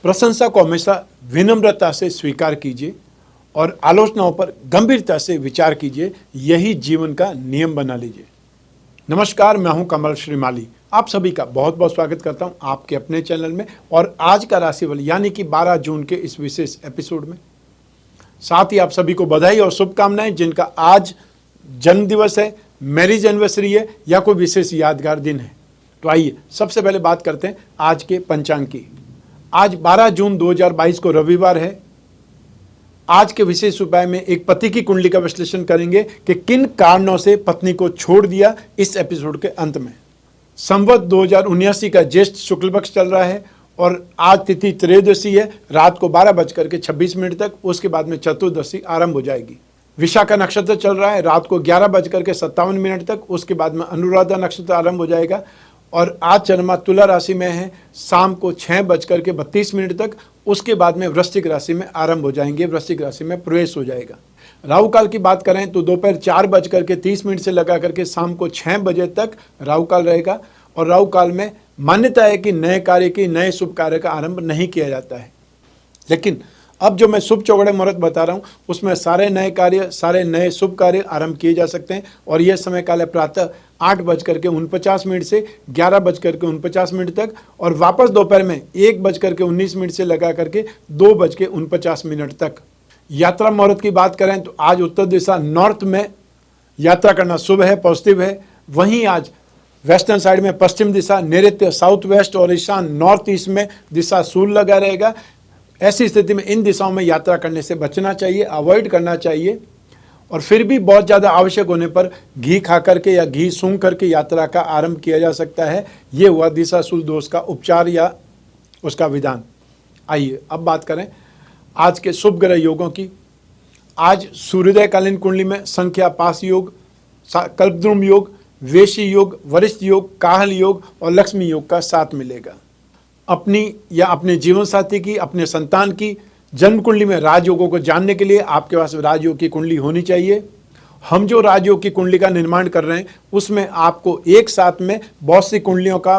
प्रशंसा को हमेशा विनम्रता से स्वीकार कीजिए और आलोचनाओं पर गंभीरता से विचार कीजिए। यही जीवन का नियम बना लीजिए। नमस्कार, मैं हूं कमल श्रीमाली। आप सभी का बहुत बहुत स्वागत करता हूं आपके अपने चैनल में और आज का राशिफल यानी कि 12 जून के इस विशेष एपिसोड में। साथ ही आप सभी को बधाई और शुभकामनाएं जिनका आज जन्म दिवस है, मैरिज एनिवर्सरी है या कोई विशेष यादगार दिन है। तो आइए सबसे पहले बात करते हैं आज के पंचांग की। आज 12 जून 2022 को रविवार है। आज के विशेष उपाय में एक पति की कुंडली का विश्लेषण करेंगे कि किन कारणों से पत्नी को छोड़ दिया इस एपिसोड के अंत में। संवत 2079 का ज्येष्ठ शुक्ल पक्ष चल रहा है और आज तिथि त्रयोदशी है, रात को 12:26 तक। उसके बाद में चतुर्दशी आरंभ हो जाएगी। विशाखा नक्षत्र चल रहा है, रात को 11:57 तक। उसके बाद में अनुराधा नक्षत्र आरंभ हो जाएगा और आज चंद्रमा तुला राशि में है, शाम को 6:32 तक। उसके बाद में वृश्चिक राशि में आरंभ हो जाएंगे, वृश्चिक राशि में प्रवेश हो जाएगा। राहु काल की बात करें तो दोपहर 4:30 से लगा करके शाम को 6 बजे तक राहु काल रहेगा और राहु काल में मान्यता है कि नए कार्य की, नए शुभ कार्य का आरंभ नहीं किया जाता है। लेकिन अब जो मैं शुभ चौगड़े मुहूर्त बता रहा हूँ उसमें सारे नए कार्य, सारे नए शुभ कार्य आरंभ किए जा सकते हैं और यह समय काल है प्रातः 8:49 से 11:49 तक और वापस दोपहर में 1:19 से लगा करके 2:49 तक। यात्रा मुहूर्त की बात करें तो आज उत्तर दिशा नॉर्थ में यात्रा करना शुभ है, पॉजिटिव है। वहीं आज वेस्टर्न साइड में पश्चिम दिशा, नैऋत्य साउथ वेस्ट और ईशान नॉर्थ ईस्ट में दिशा शूल लगा रहेगा। ऐसी स्थिति में इन दिशाओं में यात्रा करने से बचना चाहिए, अवॉइड करना चाहिए। और फिर भी बहुत ज़्यादा आवश्यक होने पर घी खा करके या घी सूंघ करके यात्रा का आरंभ किया जा सकता है। ये हुआ दिशाशूल दोष का उपचार या उसका विधान। आइए अब बात करें आज के शुभ ग्रह योगों की। आज सूर्योदयकालीन कुंडली में संख्या पास योग, कल्पद्रुम योग, वेशी योग, वरिष्ठ योग, काहल योग और लक्ष्मी योग का साथ मिलेगा। अपनी या अपने जीवन साथी की, अपने संतान की जन्म कुंडली में राजयोगों को जानने के लिए आपके पास राजयोग की कुंडली होनी चाहिए। हम जो राजयोग की कुंडली का निर्माण कर रहे हैं उसमें आपको एक साथ में बहुत सी कुंडलियों का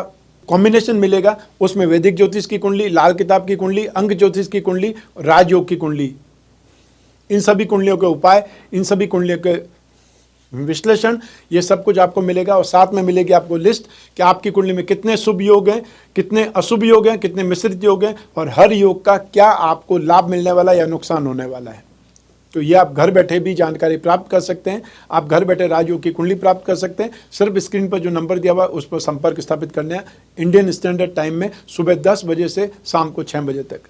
कॉम्बिनेशन मिलेगा। उसमें वैदिक ज्योतिष की कुंडली, लाल किताब की कुंडली, अंक ज्योतिष की कुंडली, राजयोग की कुंडली, इन सभी कुंडलियों के उपाय, इन सभी कुंडलियों के विश्लेषण, ये सब कुछ आपको मिलेगा। और साथ में मिलेगी आपको लिस्ट कि आपकी कुंडली में कितने शुभ योग हैं, कितने अशुभ योग हैं, कितने मिश्रित योग हैं और हर योग का क्या आपको लाभ मिलने वाला या नुकसान होने वाला है। तो ये आप घर बैठे भी जानकारी प्राप्त कर सकते हैं। आप घर बैठे राजयोग की कुंडली प्राप्त कर सकते हैं। सिर्फ स्क्रीन पर जो नंबर दिया हुआ है उस पर संपर्क स्थापित करने हैं इंडियन स्टैंडर्ड टाइम में सुबह 10 बजे से शाम को 6 बजे तक।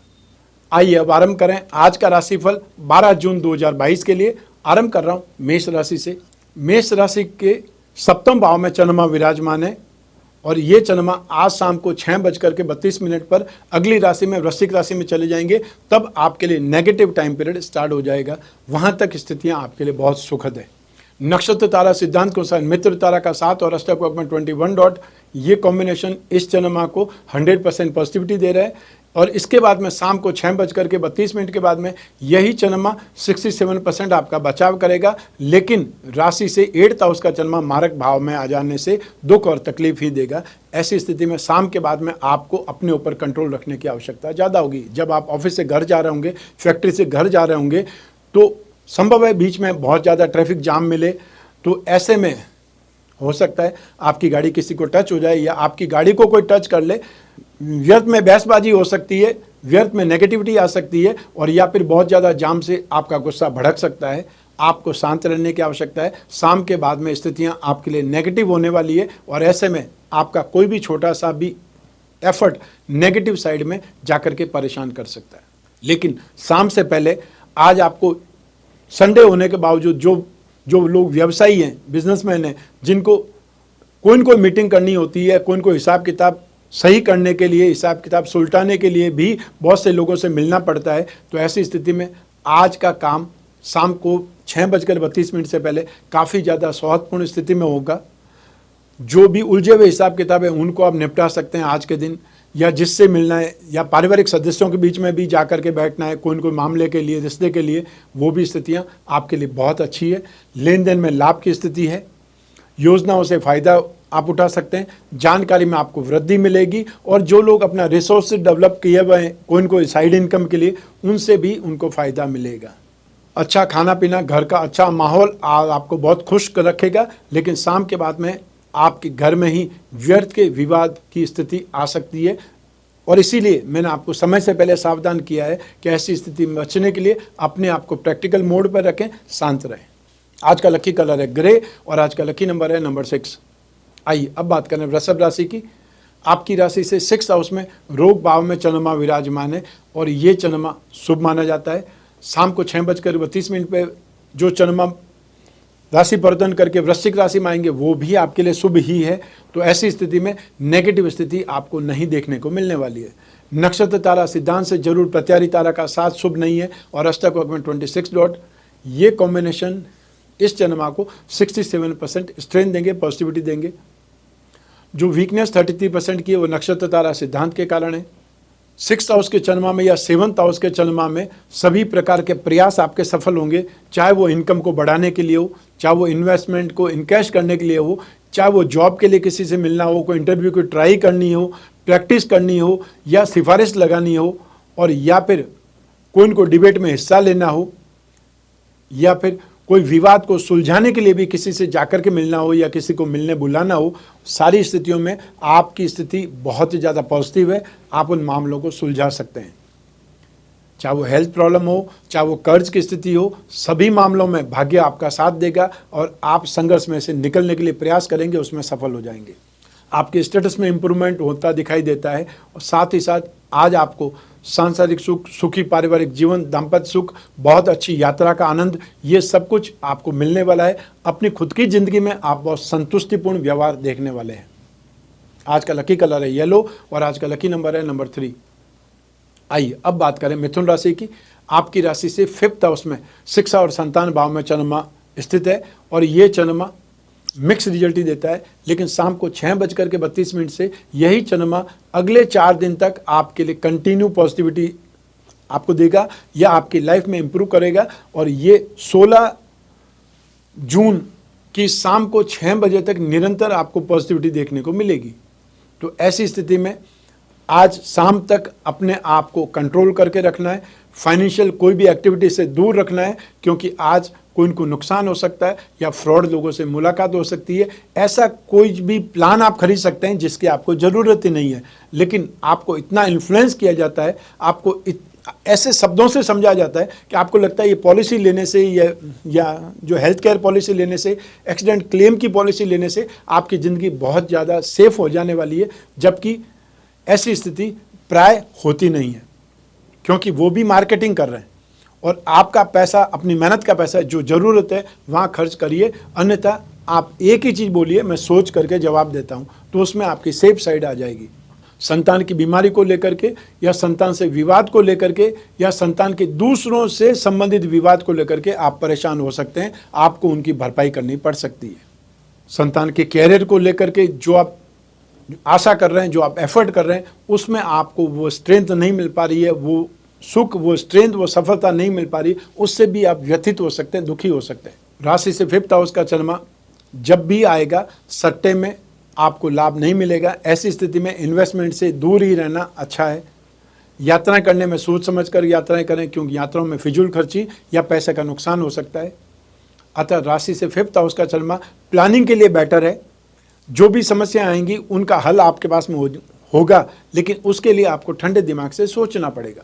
आइए अब आरंभ करें आज का राशिफल 12 जून 2022 के लिए। आरंभ कर रहा हूँ मेष राशि से। मेष राशि के सप्तम भाव में चंद्रमा विराजमान है और ये चंद्रमा आज शाम को 6:32 पर अगली राशि में वृश्चिक राशि में चले जाएंगे। तब आपके लिए नेगेटिव टाइम पीरियड स्टार्ट हो जाएगा। वहां तक स्थितियां आपके लिए बहुत सुखद है। नक्षत्र तारा सिद्धांत के अनुसार मित्र तारा का 7 और अष्टक में 21 डॉट, ये कॉम्बिनेशन इस चंद्रमा को 100% पॉजिटिविटी दे रहा है। और इसके बाद में शाम को 6:32 के बाद में यही चंद्रमा 67% आपका बचाव करेगा। लेकिन राशि से 8th हाउस का चंद्रमा मारक भाव में आ जाने से दुख और तकलीफ ही देगा। ऐसी स्थिति में शाम के बाद में आपको अपने ऊपर कंट्रोल रखने की आवश्यकता ज़्यादा होगी। जब आप ऑफिस से घर जा रहे होंगे, फैक्ट्री से घर जा रहे होंगे तो संभव है बीच में बहुत ज़्यादा ट्रैफिक जाम मिले। तो ऐसे में हो सकता है आपकी गाड़ी किसी को टच हो जाए या आपकी गाड़ी को कोई टच कर ले। व्यर्थ में बहसबाजी हो सकती है, व्यर्थ में नेगेटिविटी आ सकती है और या फिर बहुत ज़्यादा जाम से आपका गुस्सा भड़क सकता है। आपको शांत रहने की आवश्यकता है। शाम के बाद में स्थितियां आपके लिए नेगेटिव होने वाली है और ऐसे में आपका कोई भी छोटा सा भी एफर्ट नेगेटिव साइड में जाकर के परेशान कर सकता है। लेकिन शाम से पहले आज आपको संडे होने के बावजूद जो लोग व्यवसायी हैं, बिजनेसमैन हैं, जिनको कोई न कोई मीटिंग करनी होती है, कोई न कोई हिसाब किताब सही करने के लिए, हिसाब किताब सुलटाने के लिए भी बहुत से लोगों से मिलना पड़ता है। तो ऐसी स्थिति में आज का काम शाम को 6:32 से पहले काफ़ी ज़्यादा सौहार्दपूर्ण स्थिति में होगा। जो भी उलझे हुए हिसाब किताब है उनको आप निपटा सकते हैं आज के दिन, या जिससे मिलना है या पारिवारिक सदस्यों के बीच में भी जाकर के बैठना है कोई न कोई मामले के लिए, रिश्ते के लिए, वो भी स्थितियाँ आपके लिए बहुत अच्छी है। लेन देन में लाभ की स्थिति है। योजनाओं से फ़ायदा आप उठा सकते हैं, जानकारी में आपको वृद्धि मिलेगी और जो लोग अपना रिसोर्स डेवलप किए हुए हैं कोई साइड इनकम के लिए, उनसे भी उनको फ़ायदा मिलेगा। अच्छा खाना पीना, घर का अच्छा माहौल आपको बहुत खुश रखेगा, लेकिन शाम के बाद में आपके घर में ही व्यर्थ के विवाद की स्थिति आ सकती है और इसीलिए मैंने आपको समय से पहले सावधान किया है कि ऐसी स्थिति में बचने के लिए अपने आप को प्रैक्टिकल मोड पर रखें, शांत रहें। आज का लकी कलर है ग्रे और आज का लकी नंबर है नंबर 6। आइए अब बात करें वृषभ राशि की। आपकी राशि से 6th हाउस में रोग भाव में चंद्रमा विराजमान है और ये चंद्रमा शुभ माना जाता है। शाम को 6:32 पे जो चंद्रमा राशि परिवर्तन करके वृश्चिक राशि में आएंगे वो भी आपके लिए शुभ ही है। तो ऐसी स्थिति में नेगेटिव स्थिति आपको नहीं देखने को मिलने वाली है। नक्षत्र तारा सिद्धांत से जरूर प्रत्यारी तारा का साथ शुभ नहीं है और अष्टक वर्ग में 26 डॉट, ये कॉम्बिनेशन इस चंद्रमा को 67% स्ट्रेंथ देंगे, पॉजिटिविटी देंगे। जो वीकनेस 33% की है वो नक्षत्र तारा सिद्धांत के कारण है। 6th हाउस के चंद्रमा में या 7th हाउस के चंद्रमा में सभी प्रकार के प्रयास आपके सफल होंगे, चाहे वो इनकम को बढ़ाने के लिए हो, चाहे वो इन्वेस्टमेंट को इनकैश करने के लिए हो, चाहे वो जॉब के लिए किसी से मिलना हो, कोई इंटरव्यू की ट्राई करनी हो, प्रैक्टिस करनी हो या सिफारिश लगानी हो, और या फिर कोई डिबेट में हिस्सा लेना हो, या फिर कोई विवाद को सुलझाने के लिए भी किसी से जाकर के मिलना हो या किसी को मिलने बुलाना हो, सारी स्थितियों में आपकी स्थिति बहुत ही ज़्यादा पॉजिटिव है। आप उन मामलों को सुलझा सकते हैं, चाहे वो हेल्थ प्रॉब्लम हो, चाहे वो कर्ज की स्थिति हो, सभी मामलों में भाग्य आपका साथ देगा और आप संघर्ष में से निकलने के लिए प्रयास करेंगे, उसमें सफल हो जाएंगे। आपके स्टेटस में इम्प्रूवमेंट होता दिखाई देता है और साथ ही साथ आज आपको सांसारिक सुख, सुखी पारिवारिक जीवन, दाम्पत्य सुख, बहुत अच्छी यात्रा का आनंद, ये सब कुछ आपको मिलने वाला है। अपनी खुद की ज़िंदगी में आप बहुत संतुष्टिपूर्ण व्यवहार देखने वाले हैं। आज का लकी कलर है येलो और आज का लकी नंबर है नंबर 3। आइए अब बात करें मिथुन राशि की। आपकी राशि से 5th हाउस में शिक्षा और संतान भाव में चंद्रमा स्थित है और ये चंद्रमा मिक्स रिजल्ट ही देता है, लेकिन शाम को 6:32 से यही चंद्रमा अगले 4 दिन तक आपके लिए कंटिन्यू पॉजिटिविटी आपको देगा या आपकी लाइफ में इंप्रूव करेगा और ये 16 जून की शाम को 6 बजे तक निरंतर आपको पॉजिटिविटी देखने को मिलेगी। तो ऐसी स्थिति में आज शाम तक अपने आप को कंट्रोल करके रखना है, फाइनेंशियल कोई भी एक्टिविटी से दूर रखना है, क्योंकि आज कोई को नुकसान हो सकता है या फ्रॉड लोगों से मुलाकात हो सकती है। ऐसा कोई भी प्लान आप खरीद सकते हैं जिसकी आपको ज़रूरत ही नहीं है, लेकिन आपको इतना इन्फ्लुएंस किया जाता है, आपको ऐसे शब्दों से समझा जाता है कि आपको लगता है ये पॉलिसी लेने से या जो हेल्थ केयर पॉलिसी लेने से, एक्सीडेंट क्लेम की पॉलिसी लेने से आपकी ज़िंदगी बहुत ज़्यादा सेफ हो जाने वाली है, जबकि ऐसी स्थिति प्राय होती नहीं है, क्योंकि वो भी मार्केटिंग कर रहे हैं और आपका पैसा, अपनी मेहनत का पैसा जो ज़रूरत है वहाँ खर्च करिए, अन्यथा आप एक ही चीज़ बोलिए मैं सोच करके जवाब देता हूँ, तो उसमें आपकी सेफ साइड आ जाएगी। संतान की बीमारी को लेकर के या संतान से विवाद को लेकर के या संतान के दूसरों से संबंधित विवाद को लेकर के आप परेशान हो सकते हैं, आपको उनकी भरपाई करनी पड़ सकती है। संतान के कैरियर को लेकर के जो आप आशा कर रहे हैं, जो आप एफर्ट कर रहे हैं, उसमें आपको वो स्ट्रेंथ नहीं मिल पा रही है, वो सुख, वो स्ट्रेंथ, वो सफलता नहीं मिल पा रही, उससे भी आप व्यथित हो सकते हैं, दुखी हो सकते हैं। राशि से 5th हाउस का चंद्रमा जब भी आएगा सट्टे में आपको लाभ नहीं मिलेगा। ऐसी स्थिति में इन्वेस्टमेंट से दूर ही रहना अच्छा है। यात्राएं करने में सोच समझ कर यात्राएं करें, क्योंकि यात्राओं में फिजूल खर्ची या पैसे का नुकसान हो सकता है। अतः राशि से 5th हाउस का चंद्रमा प्लानिंग के लिए बेटर है। जो भी समस्याएं आएंगी उनका हल आपके पास में होगा, लेकिन उसके लिए आपको ठंडे दिमाग से सोचना पड़ेगा।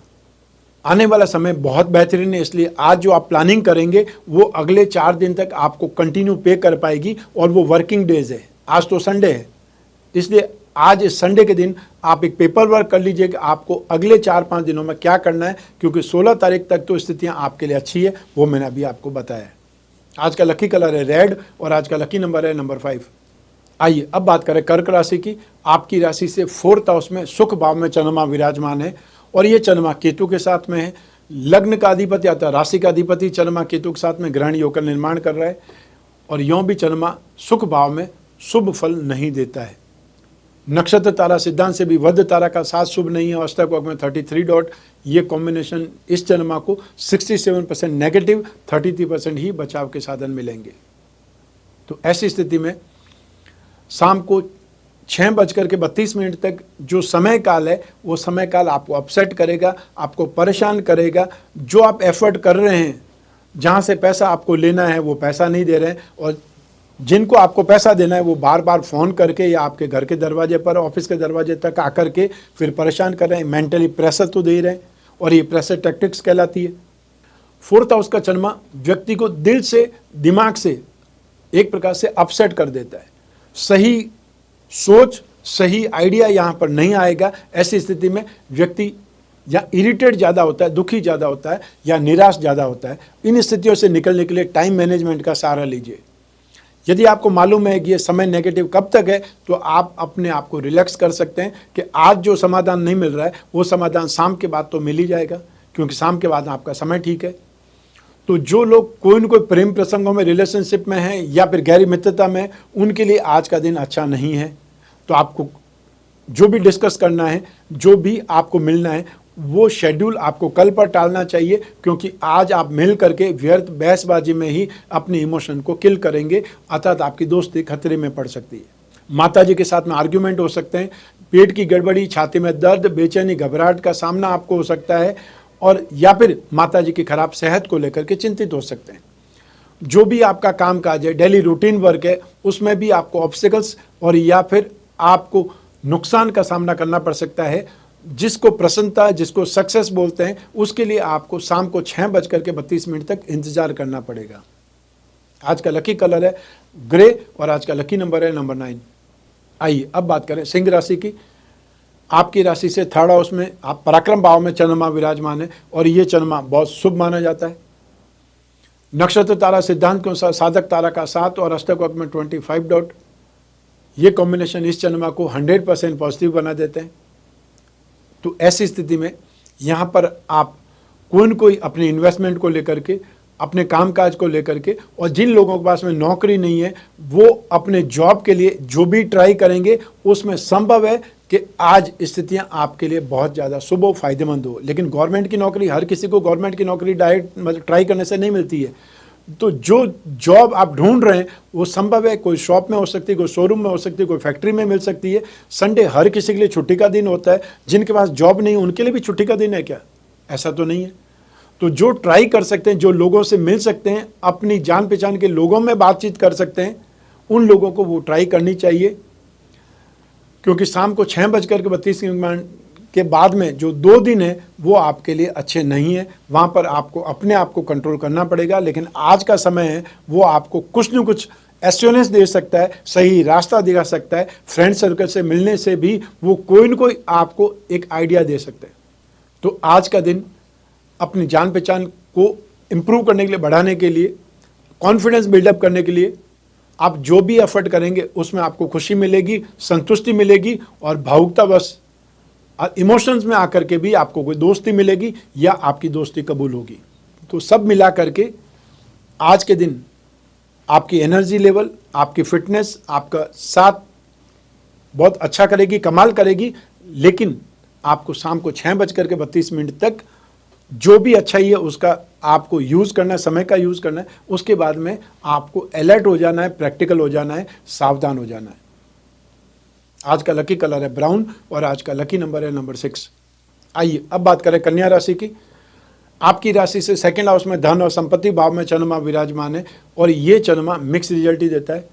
आने वाला समय बहुत बेहतरीन है, इसलिए आज जो आप प्लानिंग करेंगे वो अगले 4 दिन तक आपको कंटिन्यू पे कर पाएगी और वो वर्किंग डेज है। आज तो संडे है, इसलिए आज इस संडे के दिन आप एक पेपर वर्क कर लीजिए कि आपको अगले 4-5 दिनों में क्या करना है, क्योंकि 16 तारीख तक तो स्थितियां आपके लिए अच्छी है, वो मैंने अभी आपको बताया है। आज का लकी कलर है रेड और आज का लकी नंबर है नंबर 5। आइए अब बात करें कर्क राशि की। आपकी राशि से 4th हाउस में सुख भाव में चंद्रमा विराजमान है और ये चंद्रमा केतु के साथ में है। लग्न का अधिपति आता राशि का अधिपति चंद्रमा केतु के साथ में ग्रहण योग का निर्माण कर रहा है और यों भी चंद्रमा सुख भाव में शुभ फल नहीं देता है। नक्षत्र तारा सिद्धांत से भी वध तारा का साथ शुभ नहीं है। अष्टक वर्ग में 33 डॉट, ये कॉम्बिनेशन इस चंद्रमा को 67% नेगेटिव, 33% ही बचाव के साधन मिलेंगे। तो ऐसी स्थिति में शाम को 6:32 तक जो समय काल है वो समय काल आपको अपसेट करेगा, आपको परेशान करेगा। जो आप एफर्ट कर रहे हैं, जहाँ से पैसा आपको लेना है वो पैसा नहीं दे रहे हैं, और जिनको आपको पैसा देना है वो बार बार फ़ोन करके या आपके घर के दरवाजे पर, ऑफिस के दरवाजे तक आकर के फिर परेशान कर रहे हैं, मेंटली प्रेशर तो दे रहे हैं, और ये प्रेशर टैक्टिक्स कहलाती है। 4th हाउस का चंद्रमा व्यक्ति को दिल से, दिमाग से एक प्रकार से अपसेट कर देता है। सही सोच, सही आइडिया यहाँ पर नहीं आएगा। ऐसी स्थिति में व्यक्ति या इरिटेट ज़्यादा होता है, दुखी ज़्यादा होता है, या निराश ज़्यादा होता है। इन स्थितियों से निकलने के लिए टाइम मैनेजमेंट का सहारा लीजिए। यदि आपको मालूम है कि ये समय नेगेटिव कब तक है, तो आप अपने आप को रिलैक्स कर सकते हैं कि आज जो समाधान नहीं मिल रहा है वो समाधान शाम के बाद तो मिल ही जाएगा, क्योंकि शाम के बाद आपका समय ठीक है। तो जो लोग कोई न कोई प्रेम प्रसंगों में, रिलेशनशिप में हैं या फिर गहरी मित्रता में, उनके लिए आज का दिन अच्छा नहीं है। तो आपको जो भी डिस्कस करना है, जो भी आपको मिलना है, वो शेड्यूल आपको कल पर टालना चाहिए, क्योंकि आज आप मिल करके व्यर्थ बहसबाजी में ही अपने इमोशन को किल करेंगे, अर्थात आपकी दोस्ती खतरे में पड़ सकती है। माताजी के साथ में आर्ग्यूमेंट हो सकते हैं, पेट की गड़बड़ी, छाती में दर्द, बेचैनी, घबराहट का सामना आपको हो सकता है, और या फिर माताजी की खराब सेहत को लेकर के चिंतित हो सकते हैं। जो भी आपका काम काज है, डेली रूटीन वर्क है, उसमें भी आपको ऑब्स्टिकल्स और या फिर आपको नुकसान का सामना करना पड़ सकता है। जिसको प्रसन्नता, जिसको सक्सेस बोलते हैं, उसके लिए आपको शाम को 6:32 तक इंतजार करना पड़ेगा। आज का लकी कलर है ग्रे और आज का लकी नंबर है नंबर 9। आइए अब बात करें सिंह राशि की। आपकी राशि से 3rd हाउस में, आप पराक्रम भाव में चंद्रमा विराजमान है, और ये चंद्रमा बहुत शुभ माना जाता है। नक्षत्र तारा सिद्धांत के अनुसार साधक तारा का 7 और अष्टक वक्र में 25 डॉट, ये कॉम्बिनेशन इस चंद्रमा को 100% पॉजिटिव बना देते हैं। तो ऐसी स्थिति में यहाँ पर आप कोई न कोई अपनी इन्वेस्टमेंट को लेकर के, अपने कामकाज को लेकर के, और जिन लोगों के पास में नौकरी नहीं है वो अपने जॉब के लिए जो भी ट्राई करेंगे उसमें संभव है कि आज स्थितियां आपके लिए बहुत ज़्यादा शुभ हो, फायदेमंद हो। लेकिन गवर्नमेंट की नौकरी, हर किसी को गवर्नमेंट की नौकरी डायरेक्ट मतलब ट्राई करने से नहीं मिलती है। तो जो जॉब आप ढूंढ रहे हैं वो संभव है, कोई शॉप में हो सकती है, कोई शोरूम में हो सकती है, कोई फैक्ट्री में मिल सकती है। संडे हर किसी के लिए छुट्टी का दिन होता है। जिनके पास जॉब नहीं उनके लिए भी छुट्टी का दिन है क्या? ऐसा तो नहीं है। तो जो ट्राई कर सकते हैं, जो लोगों से मिल सकते हैं, अपनी जान पहचान के लोगों में बातचीत कर सकते हैं, उन लोगों को वो ट्राई करनी चाहिए। क्योंकि शाम को 6:32 के बाद में जो 2 दिन है वो आपके लिए अच्छे नहीं है। वहाँ पर आपको अपने आप को कंट्रोल करना पड़ेगा। लेकिन आज का समय है वो आपको कुछ न कुछ एश्योरेंस दे सकता है, सही रास्ता दिखा सकता है। फ्रेंड सर्कल से मिलने से भी वो कोई न कोई आपको एक आइडिया दे सकता है। तो आज का दिन अपनी जान पहचान को इम्प्रूव करने के लिए, बढ़ाने के लिए, कॉन्फिडेंस बिल्डअप करने के लिए आप जो भी एफर्ट करेंगे उसमें आपको खुशी मिलेगी, संतुष्टि मिलेगी, और भावुकतावश इमोशंस में आकर के भी आपको कोई दोस्ती मिलेगी या आपकी दोस्ती कबूल होगी। तो सब मिला करके आज के दिन आपकी एनर्जी लेवल, आपकी फिटनेस, आपका साथ बहुत अच्छा करेगी, कमाल करेगी। लेकिन आपको शाम को 6:32 तक जो भी अच्छाई है उसका आपको यूज़ करना है, समय का यूज़ करना है। उसके बाद में आपको अलर्ट हो जाना है, प्रैक्टिकल हो जाना है, सावधान हो जाना है। आज का लकी कलर है ब्राउन और आज का लकी नंबर है नंबर 6। आइए अब बात करें कन्या राशि की। आपकी राशि से 2nd हाउस में धन और संपत्ति भाव में चंद्रमा विराजमान है, और ये चंद्रमा मिक्स रिजल्ट ही देता है।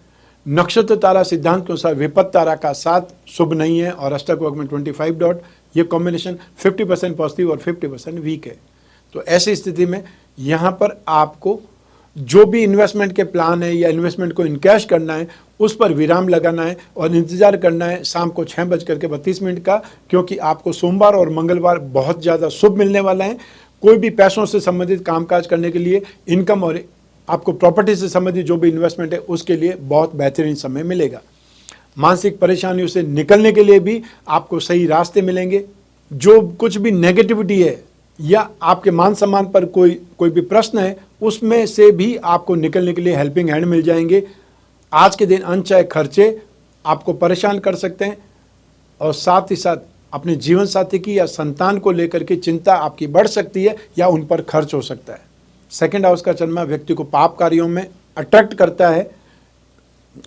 नक्षत्र तारा सिद्धांत के अनुसार विपत्त तारा का 7 शुभ नहीं है, और अष्टक वक्र में 25 डॉट, ये कॉम्बिनेशन 50% पॉजिटिव और 50% वीक है। तो ऐसी स्थिति में यहाँ पर आपको जो भी इन्वेस्टमेंट के प्लान है या इन्वेस्टमेंट को इनकैश करना है उस पर विराम लगाना है और इंतज़ार करना है शाम को 6:32 का, क्योंकि आपको सोमवार और मंगलवार बहुत ज़्यादा शुभ मिलने वाला है। कोई भी पैसों से संबंधित कामकाज करने के लिए, इनकम और आपको प्रॉपर्टी से संबंधित जो भी इन्वेस्टमेंट है उसके लिए बहुत बेहतरीन समय मिलेगा। मानसिक परेशानियों से निकलने के लिए भी आपको सही रास्ते मिलेंगे। जो कुछ भी नेगेटिविटी है या आपके मान सम्मान पर कोई भी प्रश्न है उसमें से भी आपको निकलने के लिए हेल्पिंग हैंड मिल जाएंगे। आज के दिन अनचाहे खर्चे आपको परेशान कर सकते हैं, और साथ ही साथ अपने जीवन साथी की या संतान को लेकर के चिंता आपकी बढ़ सकती है या उन पर खर्च हो सकता है। 2nd हाउस का चंद्रमा व्यक्ति को पाप कार्यों में अट्रैक्ट करता है,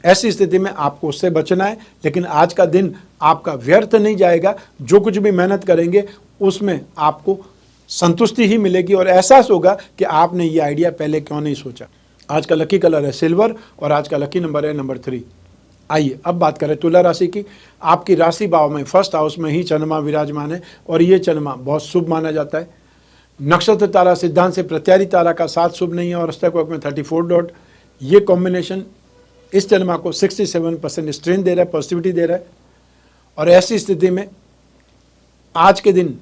ऐसी स्थिति में आपको उससे बचना है, लेकिन आज का दिन आपका व्यर्थ नहीं जाएगा। जो कुछ भी मेहनत करेंगे उसमें आपको संतुष्टि ही मिलेगी और एहसास होगा कि आपने ये आइडिया पहले क्यों नहीं सोचा। आज का लकी कलर है सिल्वर और आज का लकी नंबर है नंबर 3। आइए अब बात करें तुला राशि की। आपकी राशि भाव में फर्स्ट हाउस में ही चंद्रमा विराजमान है और ये चंद्रमा बहुत शुभ माना जाता है। नक्षत्र तारा सिद्धांत से प्रत्यारी तारा का साथ शुभ नहीं है और अष्टक में 34 डॉट। ये कॉम्बिनेशन इस चंद्रमा को 67% स्ट्रेंथ दे रहा है, पॉजिटिविटी दे रहा है। और ऐसी स्थिति में आज के दिन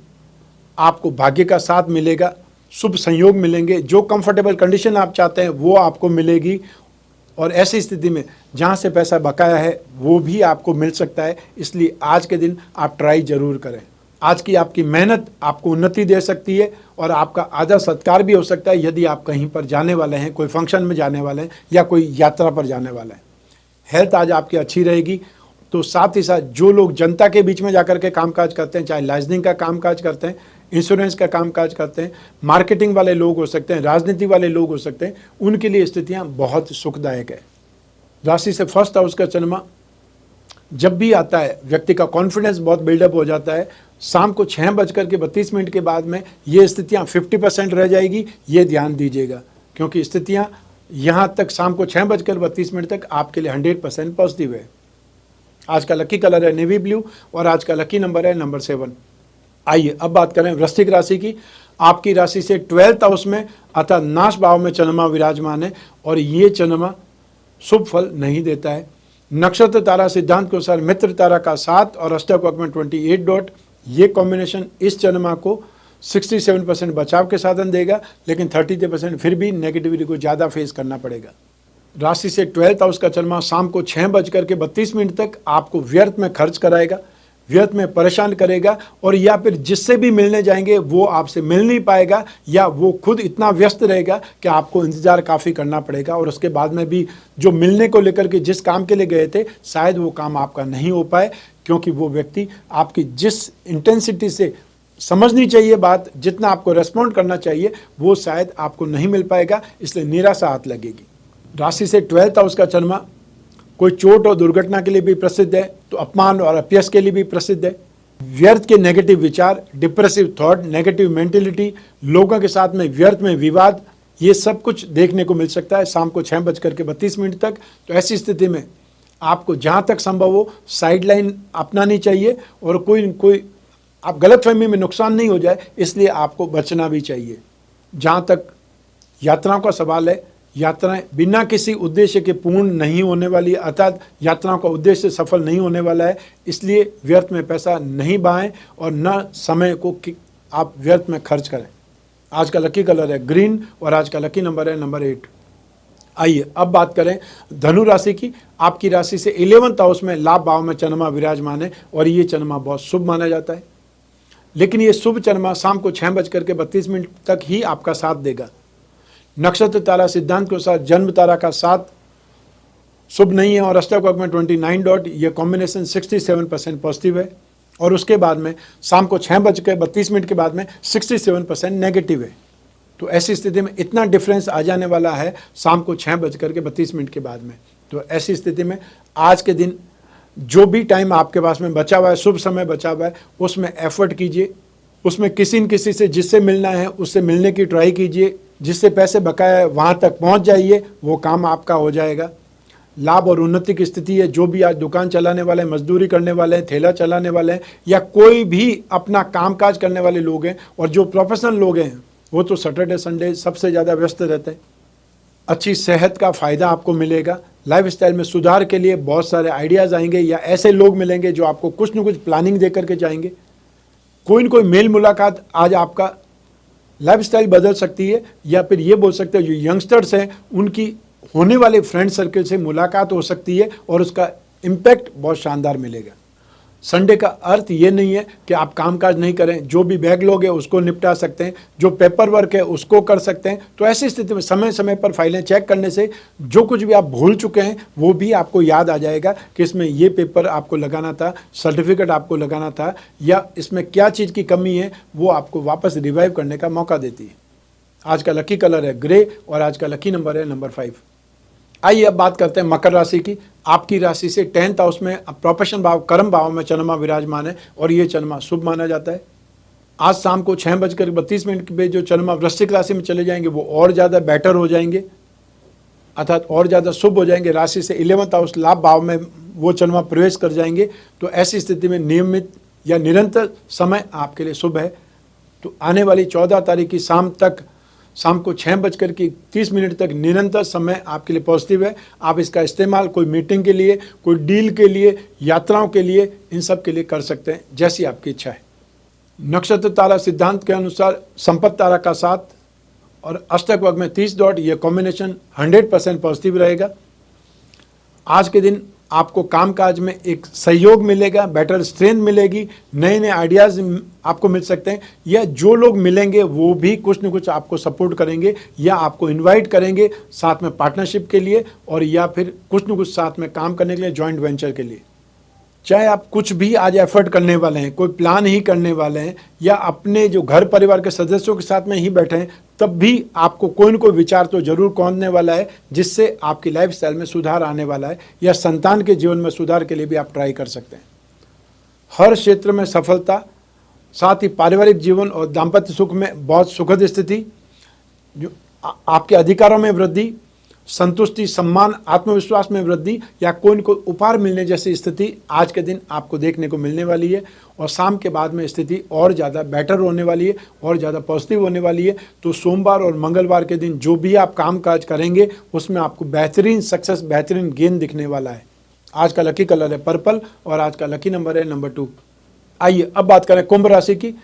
आपको भाग्य का साथ मिलेगा, शुभ संयोग मिलेंगे, जो कंफर्टेबल कंडीशन आप चाहते हैं वो आपको मिलेगी। और ऐसी स्थिति में जहाँ से पैसा बकाया है वो भी आपको मिल सकता है। इसलिए आज के दिन आप ट्राई जरूर करें। आज की आपकी मेहनत आपको उन्नति दे सकती है और आपका आदर सत्कार भी हो सकता है यदि आप कहीं पर जाने वाले हैं, कोई फंक्शन में जाने वाले हैं या कोई यात्रा पर जाने वाले हैं। हेल्थ आज आपकी अच्छी रहेगी। तो साथ ही साथ जो लोग जनता के बीच में जाकर के कामकाज करते हैं, चाहे लाइजनिंग का कामकाज करते हैं, इंश्योरेंस का कामकाज करते हैं, मार्केटिंग वाले लोग हो सकते हैं, राजनीति वाले लोग हो सकते हैं, उनके लिए स्थितियां बहुत सुखदायक है। राशि से फर्स्ट हाउस का चंद्रमा जब भी आता है व्यक्ति का कॉन्फिडेंस बहुत बिल्डअप हो जाता है। शाम को 6:32 के बाद में ये स्थितियां 50% रह जाएगी, ये ध्यान दीजिएगा, क्योंकि स्थितियां यहाँ तक शाम को 6:32 तक आपके लिए 100% पॉजिटिव है। आज का लकी कलर है नेवी ब्लू और आज का लकी नंबर है नंबर 7। आइए अब बात करें वृश्चिक राशि की। आपकी राशि से 12th हाउस में अर्थात नाश भाव में चंद्रमा विराजमान है और ये चंद्रमा शुभ फल नहीं देता है। नक्षत्र तारा सिद्धांत के अनुसार मित्र तारा का 7 और अष्टक में 28 डॉट। ये कॉम्बिनेशन इस चंद्रमा को 67% बचाव के साधन देगा, लेकिन 33% फिर भी नेगेटिविटी को ज़्यादा फेस करना पड़ेगा। राशि से 12th हाउस का चंद्रमा शाम को 6:32 तक आपको व्यर्थ में खर्च कराएगा, व्यर्थ में परेशान करेगा और या फिर जिससे भी मिलने जाएंगे वो आपसे मिल नहीं पाएगा या वो खुद इतना व्यस्त रहेगा कि आपको इंतज़ार काफ़ी करना पड़ेगा। और उसके बाद में भी जो मिलने को लेकर के जिस काम के लिए गए थे शायद वो काम आपका नहीं हो पाए, क्योंकि वो व्यक्ति आपकी जिस इंटेंसिटी से समझनी चाहिए बात, जितना आपको रेस्पॉन्ड करना चाहिए, वो शायद आपको नहीं मिल पाएगा, इसलिए निराशा हाथ लगेगी। राशि से 12th हाउस का चंद्रमा कोई चोट और दुर्घटना के लिए भी प्रसिद्ध है, तो अपमान और अपयश के लिए भी प्रसिद्ध है। व्यर्थ के नेगेटिव विचार, डिप्रेसिव थॉट, नेगेटिव मेंटेलिटी, लोगों के साथ में व्यर्थ में विवाद, ये सब कुछ देखने को मिल सकता है शाम को 6:32 तक। तो ऐसी स्थिति में आपको जहाँ तक संभव हो साइडलाइन अपनानी चाहिए और कोई आप गलतफहमी में नुकसान नहीं हो जाए, इसलिए आपको बचना भी चाहिए। जहाँ तक यात्राओं का सवाल है, यात्राएं बिना किसी उद्देश्य के पूर्ण नहीं होने वाली है, अर्थात यात्राओं का उद्देश्य सफल नहीं होने वाला है। इसलिए व्यर्थ में पैसा नहीं बहाएं और न समय को आप व्यर्थ में खर्च करें। आज का लकी कलर है ग्रीन और आज का लकी नंबर है नंबर 8। आइए अब बात करें धनु राशि की। आपकी राशि से 11th हाउस में लाभ भाव में चंद्रमा विराजमान है और ये चंद्रमा बहुत शुभ माना जाता है, लेकिन ये शुभ चंद्रमा शाम को 6:32 तक ही आपका साथ देगा। नक्षत्र तारा सिद्धांत के अनुसार जन्म तारा का साथ शुभ नहीं है और अष्टक में 29 डॉट। ये कॉम्बिनेशन 67% पॉजिटिव है और उसके बाद में शाम को 6:32 के बाद में 67% नेगेटिव है। तो ऐसी स्थिति में इतना डिफरेंस आ जाने वाला है शाम को 6:32 के बाद में। तो ऐसी स्थिति में आज के दिन जो भी टाइम आपके पास में बचा हुआ है, शुभ समय बचा हुआ है, उसमें एफर्ट कीजिए, उसमें किसी न किसी से जिससे मिलना है उससे मिलने की ट्राई कीजिए, जिससे पैसे बकाया है वहाँ तक पहुँच जाइए, वो काम आपका हो जाएगा। लाभ और उन्नति की स्थिति है। जो भी आज दुकान चलाने वाले हैं, मजदूरी करने वाले हैं, ठेला चलाने वाले हैं या कोई भी अपना कामकाज करने वाले लोग हैं और जो प्रोफेशनल लोग हैं वो तो सैटरडे संडे सबसे ज़्यादा व्यस्त रहते हैं। अच्छी सेहत का फ़ायदा आपको मिलेगा। लाइफस्टाइल में सुधार के लिए बहुत सारे आइडियाज़ आएंगे या ऐसे लोग मिलेंगे जो आपको कुछ न कुछ प्लानिंग दे करके जाएंगे। कोई न कोई मेल मुलाकात आज आपका लाइफस्टाइल बदल सकती है, या फिर ये बोल सकते हैं जो यंगस्टर्स हैं उनकी होने वाले फ्रेंड सर्कल से मुलाकात हो सकती है और उसका इम्पैक्ट बहुत शानदार मिलेगा। संडे का अर्थ ये नहीं है कि आप कामकाज नहीं करें, जो भी बैकलॉग है उसको निपटा सकते हैं, जो पेपर वर्क है उसको कर सकते हैं। तो ऐसी स्थिति में समय समय पर फाइलें चेक करने से जो कुछ भी आप भूल चुके हैं वो भी आपको याद आ जाएगा कि इसमें ये पेपर आपको लगाना था, सर्टिफिकेट आपको लगाना था, या इसमें क्या चीज़ की कमी है वो आपको वापस रिवाइव करने का मौका देती है। आज का लकी कलर है ग्रे और आज का लकी नंबर है नंबर 5। आइए अब बात करते हैं मकर राशि की। आपकी राशि से 10th हाउस में प्रोफेशन भाव, कर्म भाव में चंद्रमा विराजमान है और ये चंद्रमा शुभ माना जाता है। आज शाम को 6:32 पे जो चंद्रमा वृश्चिक राशि में चले जाएंगे वो और ज़्यादा बेटर हो जाएंगे, अर्थात और ज़्यादा शुभ हो जाएंगे। राशि से 11th हाउस लाभ भाव में वो चंद्रमा प्रवेश कर जाएंगे। तो ऐसी स्थिति में नियमित या निरंतर समय आपके लिए शुभ है। तो आने वाली 14 तारीख की शाम को 6:30 तक निरंतर समय आपके लिए पॉजिटिव है। आप इसका इस्तेमाल कोई मीटिंग के लिए, कोई डील के लिए, यात्राओं के लिए, इन सब के लिए कर सकते हैं, जैसी आपकी इच्छा है। नक्षत्र तारा सिद्धांत के अनुसार संपत्ति तारा का 7 और अष्टक वर्ग में 30 डॉट, यह कॉम्बिनेशन 100% पॉजिटिव रहेगा। आज के दिन आपको कामकाज में एक सहयोग मिलेगा, बेटर स्ट्रेंथ मिलेगी, नए नए आइडियाज़ आपको मिल सकते हैं, या जो लोग मिलेंगे वो भी कुछ न कुछ आपको सपोर्ट करेंगे या आपको इनवाइट करेंगे साथ में पार्टनरशिप के लिए, और या फिर कुछ न कुछ साथ में काम करने के लिए, जॉइंट वेंचर के लिए। चाहे आप कुछ भी आज एफर्ट करने वाले हैं, कोई प्लान ही करने वाले हैं, या अपने जो घर परिवार के सदस्यों के साथ में ही बैठे हैं, तब भी आपको कोई न कोई विचार तो जरूर कौंधने वाला है, जिससे आपकी लाइफस्टाइल में सुधार आने वाला है, या संतान के जीवन में सुधार के लिए भी आप ट्राई कर सकते हैं। हर क्षेत्र में सफलता, साथ ही पारिवारिक जीवन और दाम्पत्य सुख में बहुत सुखद स्थिति, जो आपके अधिकारों में वृद्धि, संतुष्टि, सम्मान, आत्मविश्वास में वृद्धि, या कोई न कोई उपहार मिलने जैसी स्थिति आज के दिन आपको देखने को मिलने वाली है। और शाम के बाद में स्थिति और ज़्यादा बेटर होने वाली है, और ज़्यादा पॉजिटिव होने वाली है। तो सोमवार और मंगलवार के दिन जो भी आप काम काज करेंगे उसमें आपको बेहतरीन सक्सेस, बेहतरीन गेन दिखने वाला है। आज का लकी कलर है पर्पल और आज का लकी नंबर है नंबर 2। आइए अब बात करें कुंभ राशि की।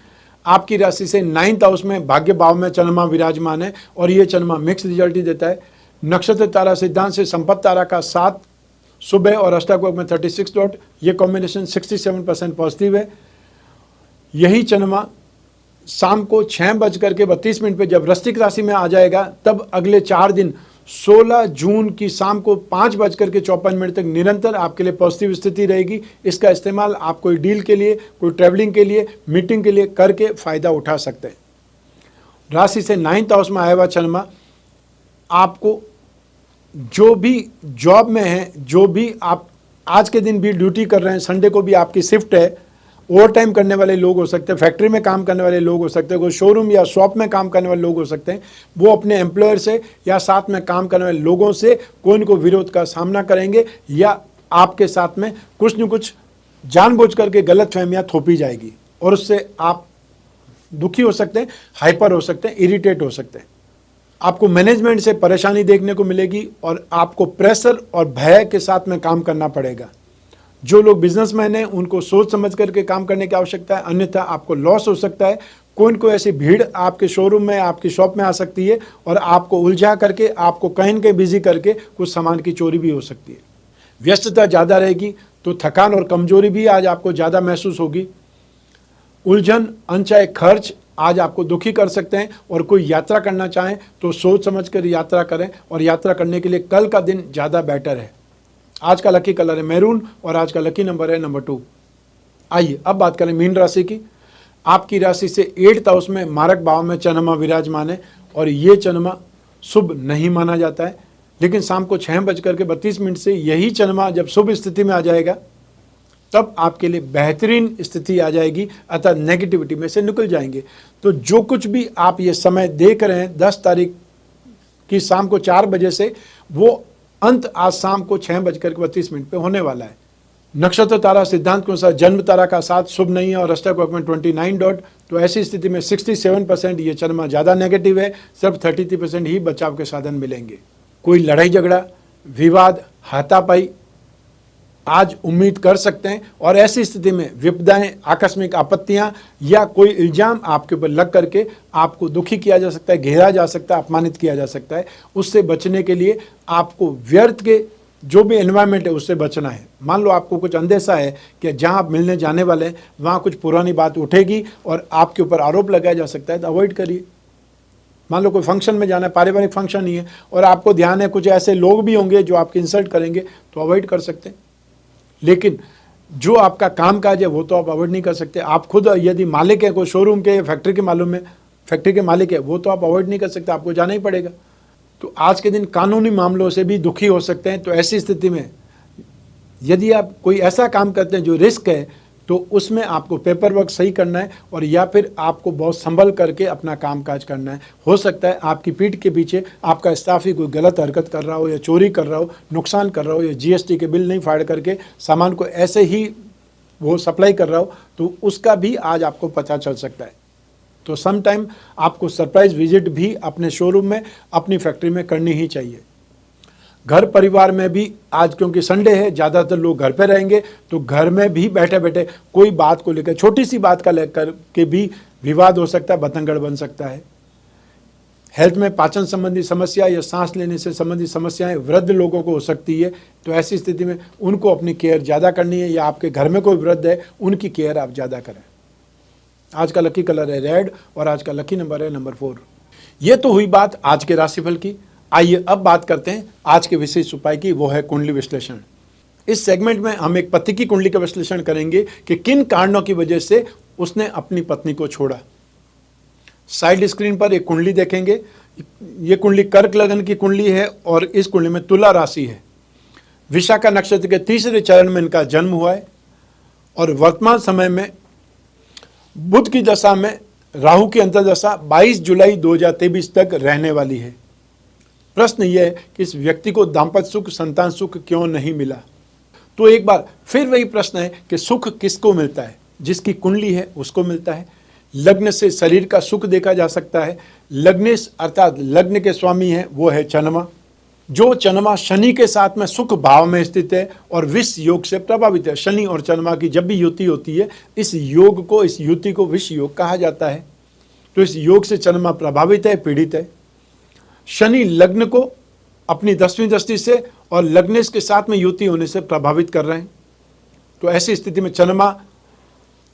आपकी राशि से 9th हाउस में भाग्य भाव में चंद्रमा विराजमान है और ये चंद्रमा मिक्स रिजल्ट ही देता है। नक्षत्र तारा सिद्धांत से संपत्ति तारा का 7 शुभ है और अष्टक वर्ग में 36 डॉट, ये कॉम्बिनेशन 67% पॉजिटिव है। यही चंद्रमा शाम को 6:32 पे जब वृश्चिक राशि में आ जाएगा, तब अगले 4 दिन 16 जून की शाम को 5:54 तक निरंतर आपके लिए पॉजिटिव स्थिति रहेगी। इसका इस्तेमाल आप कोई डील के लिए, कोई ट्रैवलिंग के लिए, मीटिंग के लिए करके फ़ायदा उठा सकते हैं। राशि से 9th हाउस में आया हुआ चंद्रमा आपको जो भी जॉब में है, जो भी आप आज के दिन भी ड्यूटी कर रहे हैं, संडे को भी आपकी शिफ्ट है, ओवर टाइम करने वाले लोग हो सकते हैं, फैक्ट्री में काम करने वाले लोग हो सकते हैं, कोई शोरूम या शॉप में काम करने वाले लोग हो सकते हैं, वो अपने एम्प्लॉयर से या साथ में काम करने वाले लोगों से कोई न कोई विरोध का सामना करेंगे, या आपके साथ में कुछ न कुछ जानबूझ करके गलतफहमियां थोपी जाएगी और उससे आप दुखी हो सकते हैं, हाइपर हो सकते हैं, इरिटेट हो सकते हैं। आपको मैनेजमेंट से परेशानी देखने को मिलेगी और आपको प्रेशर और भय के साथ में काम करना पड़ेगा। जो लोग बिजनेसमैन हैं उनको सोच समझ करके काम करने की आवश्यकता है, अन्यथा आपको लॉस हो सकता है। कोई न कोई ऐसी भीड़ आपके शोरूम में, आपकी शॉप में आ सकती है और आपको उलझा करके, आपको कहीं न कहीं बिजी करके कुछ सामान की चोरी भी हो सकती है। व्यस्तता ज़्यादा रहेगी तो थकान और कमजोरी भी आज आपको ज़्यादा महसूस होगी। उलझन, अनचाहे खर्च आज आपको दुखी कर सकते हैं, और कोई यात्रा करना चाहें तो सोच समझ कर यात्रा करें, और यात्रा करने के लिए कल का दिन ज़्यादा बेटर है। आज का लकी कलर है मैरून और आज का लकी नंबर है नंबर 2। आइए अब बात करें मीन राशि की। आपकी राशि से 8th हाउस में मारक भाव में चंद्रमा विराजमान है और ये चंद्रमा शुभ नहीं माना जाता है, लेकिन शाम को 6:32 से यही चंद्रमा जब शुभ स्थिति में आ जाएगा, तब आपके लिए बेहतरीन स्थिति आ जाएगी, अर्थात नेगेटिविटी में से निकल जाएंगे। तो जो कुछ भी आप ये समय देख रहे हैं 10 तारीख की शाम को 4 बजे से, वो अंत आज शाम को 6:32 पे होने वाला है। नक्षत्र तारा सिद्धांत के अनुसार जन्म तारा का 7 शुभ नहीं है और अष्टक वर्ग में 29 डॉट, तो ऐसी स्थिति में 67% ये चंद्रमा ज़्यादा नेगेटिव है, सिर्फ 33% ही बचाव के साधन मिलेंगे। कोई लड़ाई झगड़ा, विवाद, हाथापाई आज उम्मीद कर सकते हैं, और ऐसी स्थिति में विपदाएं, आकस्मिक आपत्तियां या कोई इल्जाम आपके ऊपर लग करके आपको दुखी किया जा सकता है, घेरा जा सकता है, अपमानित किया जा सकता है। उससे बचने के लिए आपको व्यर्थ के जो भी एनवायरनमेंट है उससे बचना है। मान लो आपको कुछ अंदेशा है कि जहां आप मिलने जाने वाले हैं वहां कुछ पुरानी बात उठेगी और आपके ऊपर आरोप लगाया जा सकता है, तो अवॉइड करिए। मान लो कोई फंक्शन में जाना है, पारिवारिक फंक्शन ही है, और आपको ध्यान है कुछ ऐसे लोग भी होंगे जो आपकी इंसल्ट करेंगे, तो अवॉइड कर सकते हैं। लेकिन जो आपका कामकाज है वो तो आप अवॉइड नहीं कर सकते। आप खुद यदि मालिक है कोई शोरूम के, फैक्ट्री के मालूम है, फैक्ट्री के मालिक है, वो तो आप अवॉइड नहीं कर सकते, आपको जाना ही पड़ेगा। तो आज के दिन कानूनी मामलों से भी दुखी हो सकते हैं। तो ऐसी स्थिति में यदि आप कोई ऐसा काम करते हैं जो रिस्क है, तो उसमें आपको पेपर वर्क सही करना है और या फिर आपको बहुत संभल करके अपना काम काज करना है। हो सकता है आपकी पीठ के पीछे आपका स्टाफ ही कोई गलत हरकत कर रहा हो या चोरी कर रहा हो, नुकसान कर रहा हो, या जीएसटी के बिल नहीं फाड़ करके सामान को ऐसे ही वो सप्लाई कर रहा हो, तो उसका भी आज आपको पता चल सकता है। तो सम टाइम आपको सरप्राइज विजिट भी अपने शोरूम में, अपनी फैक्ट्री में करनी ही चाहिए। घर परिवार में भी आज क्योंकि संडे है, ज़्यादातर लोग घर पे रहेंगे, तो घर में भी बैठे बैठे कोई बात को लेकर, छोटी सी बात का लेकर के भी विवाद हो सकता है, बतंगड़ बन सकता है। हेल्थ में पाचन संबंधी समस्या या सांस लेने से संबंधित समस्याएं वृद्ध लोगों को हो सकती है। तो ऐसी स्थिति में उनको अपनी केयर ज़्यादा करनी है, या आपके घर में कोई वृद्ध है उनकी केयर आप ज़्यादा करें। आज का लकी कलर है रेड और आज का लकी नंबर है नंबर 4। ये तो हुई बात आज के राशिफल की। आइए अब बात करते हैं आज के विशेष उपाय की, वो है कुंडली विश्लेषण। इस सेगमेंट में हम एक पति की कुंडली का विश्लेषण करेंगे कि किन कारणों की वजह से उसने अपनी पत्नी को छोड़ा। साइड स्क्रीन पर एक कुंडली देखेंगे। ये कुंडली कर्क लगन की कुंडली है और इस कुंडली में तुला राशि है। विशाखा नक्षत्र के तीसरे चरण में इनका जन्म हुआ है और वर्तमान समय में बुध की दशा में राहु की अंतर्दशा 22 जुलाई 2023 तक रहने वाली है। प्रश्न यह है कि इस व्यक्ति को दाम्पत्य सुख, संतान सुख क्यों नहीं मिला। तो एक बार फिर वही प्रश्न है कि सुख किसको मिलता है? जिसकी कुंडली है उसको मिलता है। लग्न से शरीर का सुख देखा जा सकता है। लग्नेश अर्थात लग्न के स्वामी है वो है चंद्रमा। जो चंद्रमा शनि के साथ में सुख भाव में स्थित है और विष योग से प्रभावित है। शनि और चंद्रमा की जब भी युति होती है, इस योग को, इस युति को विष योग कहा जाता है। तो इस योग से चंद्रमा प्रभावित है, पीड़ित है। शनि लग्न को अपनी 10वीं दृष्टि से और लग्नेश के साथ में युति होने से प्रभावित कर रहे हैं। तो ऐसी स्थिति में चंद्रमा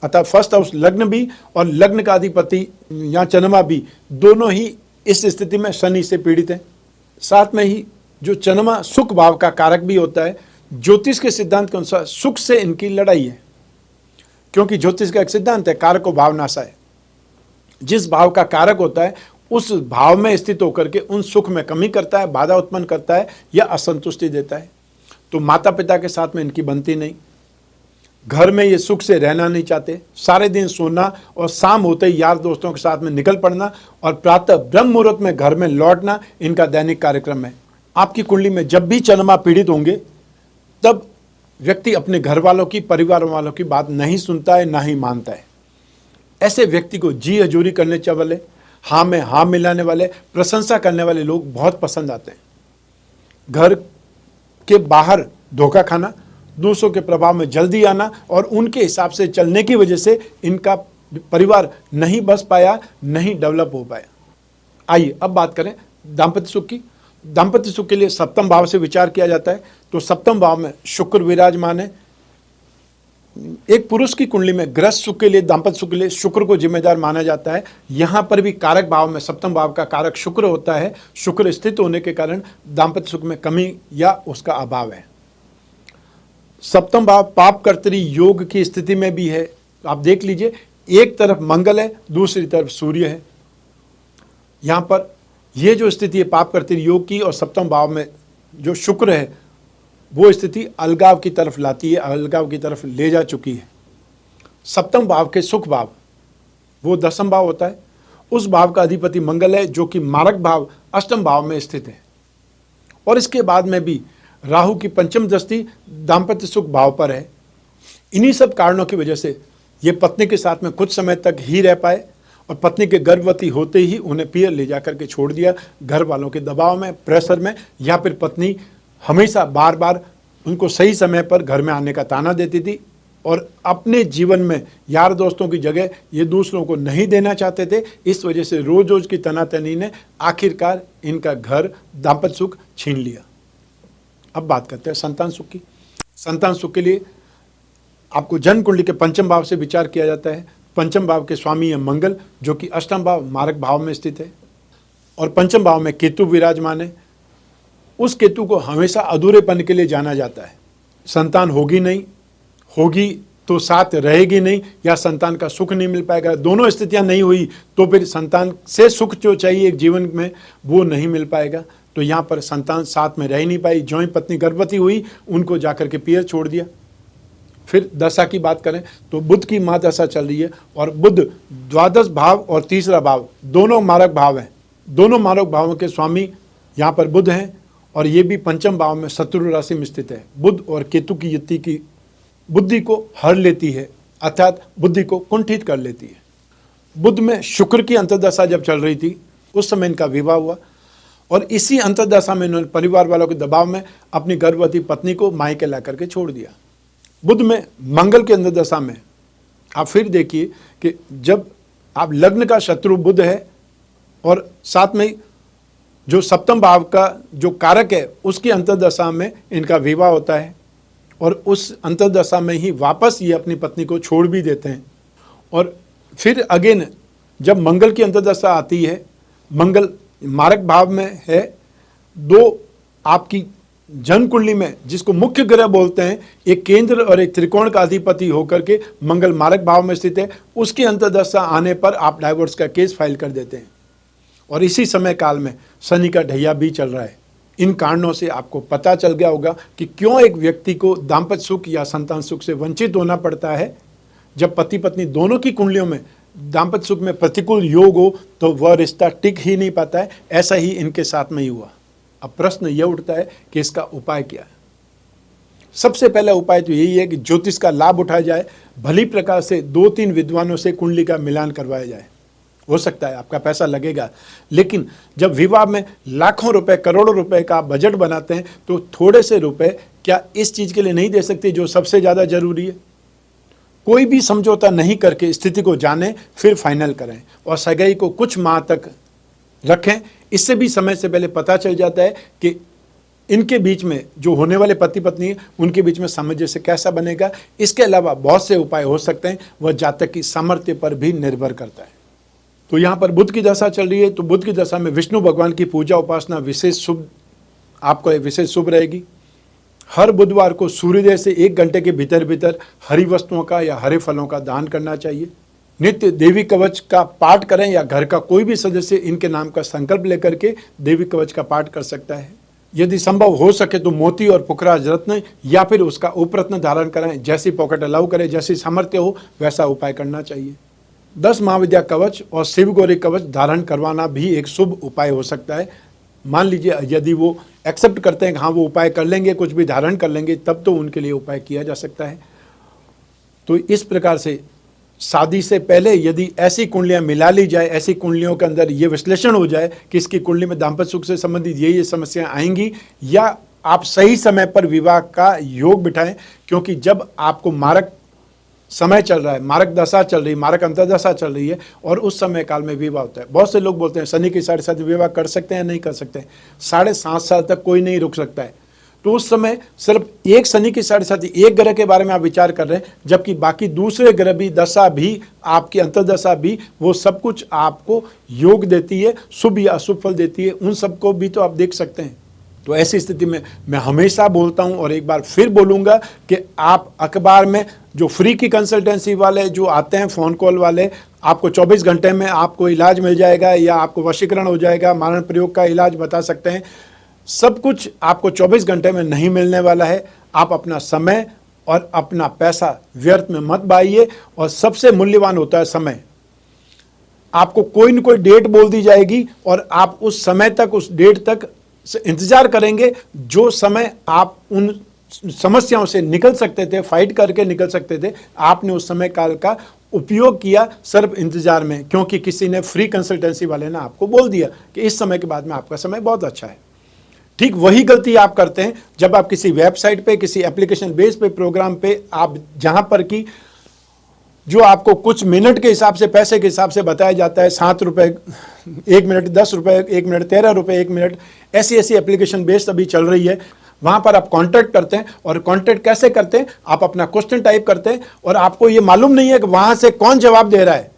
अर्थात फर्स्ट हाउस लग्न भी और लग्न का अधिपति या चंद्रमा भी दोनों ही इस स्थिति में शनि से पीड़ित हैं। साथ में ही जो चंद्रमा सुख भाव का कारक भी होता है, ज्योतिष के सिद्धांत के अनुसार सुख से इनकी लड़ाई है, क्योंकि ज्योतिष का एक सिद्धांत है कारक को भाव नाशा है। जिस भाव का कारक होता है उस भाव में स्थित होकर के उन सुख में कमी करता है, बाधा उत्पन्न करता है या असंतुष्टि देता है। तो माता पिता के साथ में इनकी बनती नहीं, घर में ये सुख से रहना नहीं चाहते। सारे दिन सोना और शाम होते ही यार दोस्तों के साथ में निकल पड़ना और प्रातः ब्रह्म मुहूर्त में घर में लौटना इनका दैनिक कार्यक्रम है। आपकी कुंडली में जब भी चंद्रमा पीड़ित होंगे तब व्यक्ति अपने घर वालों की, परिवार वालों की बात नहीं सुनता है, ना ही मानता है। ऐसे व्यक्ति को जी हजूरी करने वाले, हाँ में हाँ मिलाने वाले, प्रशंसा करने वाले लोग बहुत पसंद आते हैं। घर के बाहर धोखा खाना, दूसरों के प्रभाव में जल्दी आना और उनके हिसाब से चलने की वजह से इनका परिवार नहीं बस पाया, नहीं डेवलप हो पाया। आइए अब बात करें दाम्पत्य सुख की। दाम्पत्य सुख के लिए सप्तम भाव से विचार किया जाता है। तो सप्तम भाव में शुक्र विराजमान है। एक पुरुष की कुंडली में गृहस्थ सुख के लिए, दाम्पत्य सुख के लिए शुक्र को जिम्मेदार माना जाता है। यहां पर भी कारक भाव में सप्तम भाव का कारक शुक्र होता है। शुक्र स्थित होने के कारण दाम्पत्य सुख में कमी या उसका अभाव है। सप्तम भाव पाप कर्तरी योग की स्थिति में भी है। आप देख लीजिए, एक तरफ मंगल है, दूसरी तरफ सूर्य है। यहां पर यह जो स्थिति है पाप कर्तरी योग की और सप्तम भाव में जो शुक्र है वो स्थिति अलगाव की तरफ लाती है, अलगाव की तरफ ले जा चुकी है। सप्तम भाव के सुख भाव वो दसम भाव होता है। उस भाव का अधिपति मंगल है जो कि मारक भाव अष्टम भाव में स्थित है। और इसके बाद में भी राहु की पंचम दृष्टि दाम्पत्य सुख भाव पर है। इन्हीं सब कारणों की वजह से ये पत्नी के साथ में कुछ समय तक ही रह पाए और पत्नी के गर्भवती होते ही उन्हें पियर ले जा करके छोड़ दिया, घर वालों के दबाव में, प्रेशर में, या फिर पत्नी हमेशा बार बार उनको सही समय पर घर में आने का ताना देती थी और अपने जीवन में यार दोस्तों की जगह ये दूसरों को नहीं देना चाहते थे। इस वजह से रोज रोज की तनातनी ने आखिरकार इनका घर दाम्पत्य सुख छीन लिया। अब बात करते हैं संतान सुख की। संतान सुख के लिए आपको जन्म कुंडली के पंचम भाव से विचार किया जाता है। पंचम भाव के स्वामी है मंगल जो कि अष्टम भाव मारक भाव में स्थित है और पंचम भाव में केतु विराजमान है। उस केतु को हमेशा अधूरेपन के लिए जाना जाता है। संतान होगी नहीं, होगी तो साथ रहेगी नहीं, या संतान का सुख नहीं मिल पाएगा। दोनों स्थितियां नहीं हुई तो फिर संतान से सुख जो चाहिए एक जीवन में वो नहीं मिल पाएगा। तो यहाँ पर संतान साथ में रह नहीं पाई। ज्यों ही पत्नी गर्भवती हुई उनको जाकर के पियर छोड़ दिया। फिर दशा की बात करें तो बुध की महादशा चल रही है और बुध द्वादश भाव और तीसरा भाव दोनों मारक भाव हैं। दोनों मारक भावों के स्वामी यहाँ पर बुध हैं और ये भी पंचम भाव में शत्रु राशि में स्थित है। बुध और केतु की युति की बुद्धि को हर लेती है, अर्थात बुद्धि को कुंठित कर लेती है। बुध में शुक्र की अंतर्दशा जब चल रही थी उस समय इनका विवाह हुआ और इसी अंतर्दशा में इन्होंने परिवार वालों के दबाव में अपनी गर्भवती पत्नी को मायके ला करके छोड़ दिया। बुध में मंगल की अंतर्दशा में आप फिर देखिए कि जब आप लग्न का शत्रु बुध है और साथ में जो सप्तम भाव का जो कारक है उसकी अंतर्दशा में इनका विवाह होता है और उस अंतर्दशा में ही वापस ये अपनी पत्नी को छोड़ भी देते हैं। और फिर अगेन जब मंगल की अंतर्दशा आती है, मंगल मारक भाव में है, दो आपकी जन्म कुंडली में जिसको मुख्य ग्रह बोलते हैं, एक केंद्र और एक त्रिकोण का अधिपति होकर के मंगल मारक भाव में स्थित है, उसकी अंतर्दशा आने पर आप डाइवोर्स का केस फाइल कर देते हैं। और इसी समय काल में शनि का ढैया भी चल रहा है। इन कारणों से आपको पता चल गया होगा कि क्यों एक व्यक्ति को दाम्पत्य सुख या संतान सुख से वंचित होना पड़ता है। जब पति पत्नी दोनों की कुंडलियों में दाम्पत्य सुख में प्रतिकूल योग हो तो वह रिश्ता टिक ही नहीं पाता है। ऐसा ही इनके साथ में ही हुआ। अब प्रश्न यह उठता है कि इसका उपाय क्या है। सबसे पहला उपाय तो यही है कि ज्योतिष का लाभ उठाया जाए, भली प्रकार से 2-3 विद्वानों से कुंडली का मिलान करवाया जाए। हो सकता है आपका पैसा लगेगा, लेकिन जब विवाह में लाखों रुपए करोड़ों रुपए का बजट बनाते हैं तो थोड़े से रुपए क्या इस चीज़ के लिए नहीं दे सकते जो सबसे ज़्यादा जरूरी है। कोई भी समझौता नहीं करके स्थिति को जानें, फिर फाइनल करें और सगाई को कुछ माह तक रखें। इससे भी समय से पहले पता चल जाता है कि इनके बीच में जो होने वाले पति पत्नी है उनके बीच में सामंजस्य कैसा बनेगा। इसके अलावा बहुत से उपाय हो सकते हैं, वह जातक की सामर्थ्य पर भी निर्भर करता है। तो यहाँ पर बुध की दशा चल रही है, तो बुध की दशा में विष्णु भगवान की पूजा उपासना विशेष शुभ आपको विशेष शुभ रहेगी। हर बुधवार को सूर्योदय से 1 घंटे के भीतर भीतर हरी वस्तुओं का या हरे फलों का दान करना चाहिए। नित्य देवी कवच का पाठ करें या घर का कोई भी सदस्य इनके नाम का संकल्प लेकर के देवी कवच का पाठ कर सकता है। यदि संभव हो सके तो मोती और पुखराज रत्न या फिर उसका उपरत्न धारण करें। जैसी पॉकेट अलाउ करे, जैसी सामर्थ्य हो वैसा उपाय करना चाहिए। 10 महाविद्या कवच और शिव गौरी कवच धारण करवाना भी एक शुभ उपाय हो सकता है। मान लीजिए यदि वो एक्सेप्ट करते हैं कि हाँ वो उपाय कर लेंगे, कुछ भी धारण कर लेंगे, तब तो उनके लिए उपाय किया जा सकता है। तो इस प्रकार से शादी से पहले यदि ऐसी कुंडलियां मिला ली जाए, ऐसी कुंडलियों के अंदर ये विश्लेषण हो जाए कि इसकी कुंडली में दाम्पत्य सुख से संबंधित ये समस्याएं आएंगी, या आप सही समय पर विवाह का योग बिठाएं। क्योंकि जब आपको मारक समय चल रहा है, मारक दशा चल रही है, मारक अंतर्दशा चल रही है और उस समय काल में विवाह होता है। बहुत से लोग बोलते हैं शनि के 7.5 विवाह कर सकते हैं, नहीं कर सकते। 7.5 साल तक कोई नहीं रुक सकता है। तो उस समय सिर्फ एक शनि की 7.5 एक ग्रह के बारे में आप विचार कर रहे हैं, जबकि बाकी दूसरे ग्रह भी, दशा भी, आपकी अंतर्दशा भी, वो सब कुछ आपको योग देती है, शुभ या अशुभ फल देती है। उन सबको भी तो आप देख सकते हैं। तो ऐसी स्थिति में मैं हमेशा बोलता हूं और एक बार फिर बोलूंगा कि आप अखबार में जो फ्री की कंसल्टेंसी वाले जो आते हैं, फ़ोन कॉल वाले, आपको 24 घंटे में आपको इलाज मिल जाएगा या आपको वशीकरण हो जाएगा, मारण प्रयोग का इलाज बता सकते हैं, सब कुछ आपको 24 घंटे में नहीं मिलने वाला है। आप अपना समय और अपना पैसा व्यर्थ में मत बाइए। और सबसे मूल्यवान होता है समय। आपको कोई न कोई डेट बोल दी जाएगी और आप उस समय तक, उस डेट तक इंतजार करेंगे। जो समय आप उन समस्याओं से निकल सकते थे, फाइट करके निकल सकते थे, आपने उस समय काल का उपयोग किया सिर्फ इंतजार में, क्योंकि किसी ने फ्री कंसल्टेंसी वाले ने आपको बोल दिया कि इस समय के बाद में आपका समय बहुत अच्छा है। ठीक वही गलती आप करते हैं जब आप किसी वेबसाइट पे, किसी एप्लीकेशन बेस पे, प्रोग्राम पे, आप जहां पर की जो आपको कुछ मिनट के हिसाब से, पैसे के हिसाब से बताया जाता है, 7 रुपये 1 मिनट, 10 रुपये 1 मिनट, 13 रुपये 1 मिनट, ऐसी एप्लीकेशन बेस्ड अभी चल रही है। वहाँ पर आप कांटेक्ट करते हैं और कांटेक्ट कैसे करते हैं, आप अपना क्वेश्चन टाइप करते हैं और आपको ये मालूम नहीं है कि वहाँ से कौन जवाब दे रहा है,